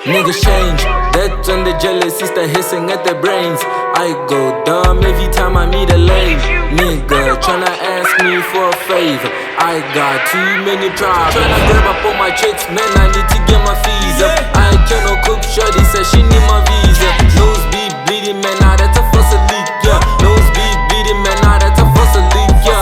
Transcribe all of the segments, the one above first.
Niggas change, that's when the jealousy start hissing at their brains. I go dumb every time I meet a lame nigga tryna ask me for a favor. I got too many problems. Tryna grab up on my chicks, man, I need to get my fees up. I cannot cook, shorty said she need my visa. Nose be bleeding, man, now that's a fuss a leak, yeah. Nose be bleeding, man, now that's a fuss a leak, yeah.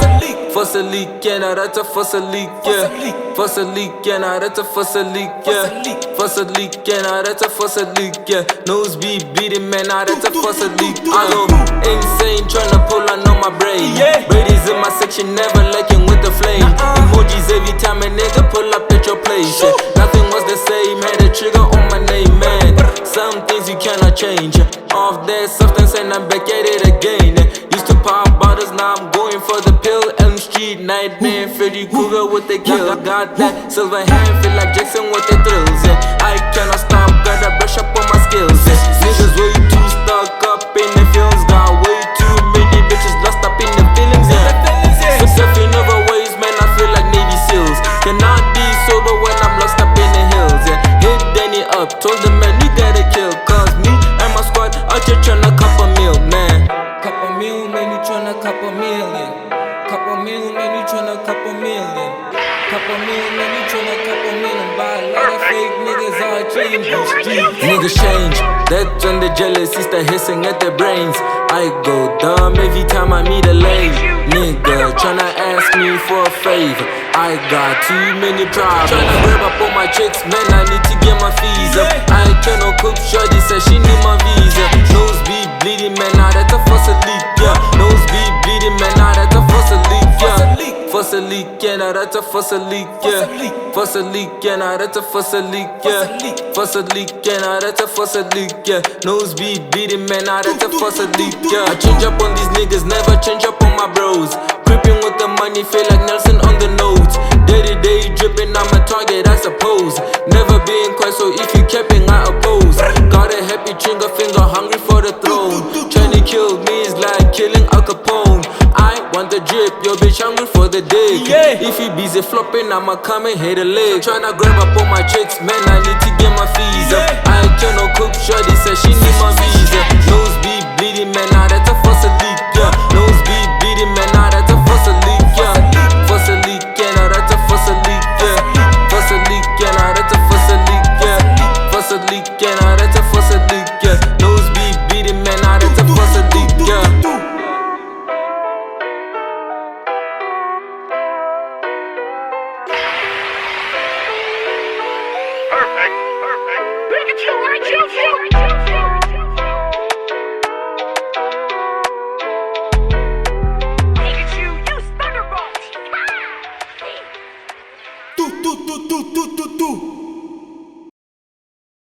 Fuss a leak, yeah, now that's a fuss a leak, yeah. Fuss a leak, yeah, now that's a fuss a leak, yeah. Fuss a leak, yeah, now that's a fuss a leak, yeah. Nose be bleeding, man, now that's a fuss a leak. I go insane tryna pull on my brain. Brady's in my section, never lacking with the flame. Emojis every time a nigga pull up at your place. Nothing was the same, had a trigger on my name, man. Some things you cannot change. Off that substance and I'm back at it again. Used to pop bottles, now I'm going for the pill. Elm Street, Nightmare, Freddy Krueger with the kill. Got that silver hand, feel like Jackson with the thrills. I cannot stop, gotta brush up on my skills. Niggas way too stuck up in the films, got way too many bitches lost up in the feelings. So surfing over waves, man, I feel like Navy SEALs. Cannot be sober when I'm lost up in the hills. Hit Danny up, told the man you gotta kill. Cause me and my squad out here tryna cop a meal, man. Cop a meal, man, you tryna cop a million. Cop a meal, man, you tryna cop a million. Cop a meal, man, you tryna cop a million. Buy a lot of fake niggas out here in the street. Niggas change, that's when the jealousy start hissing at their brains. I go dumb every time I meet a lame nigga tryna ask me for a favor. I got too many problems. Tryna grab up on my chicks, man, I need to get my fees up. I cannot cook, shorty said she need my visa. Nose be bleeding, man, now that's a fuss a leak, yeah. Nose be bleeding, man, now that's a fuss a leak, yeah. Fuss a leak, yeah, now that's a fuss a leak, yeah. Fuss a leak, yeah, now that's a fuss a leak, yeah. Fuss a leak, yeah, now that's a fuss a leak, yeah. Nose be bleeding, man, now that's a fuss a leak, yeah. I change up on these niggas, never change up on my bros. Creeping with the money, feel like Nelson on the notes. Day to day dripping, I'm a target, I suppose. Never being quiet, so if you capping, I oppose. Got a happy trigger finger, hungry for the throne. Trying to kill me is like killing Al Capone. I want the drip, your bitch hungry for the dick. If you busy flopping, I'ma come and hit a leg. Tryna grab up on my chicks, man, I need to get my fees up. I cannot cook, shorty said she need my visa. Nose be bleeding, man, now that's a fuss a leak, yeah. Nose be bleeding, man, now that's a fuss a leak, yeah. Fuss a leak, yeah, now that's a fuss a leak, yeah. Fuss a leak, yeah, now that's a fuss a leak, yeah. Fuss a leak, yeah, now that's a fuss a leak, yeah. Nose be bleeding, man, now that's a fuss a leak, yeah. Perfect. Look at you,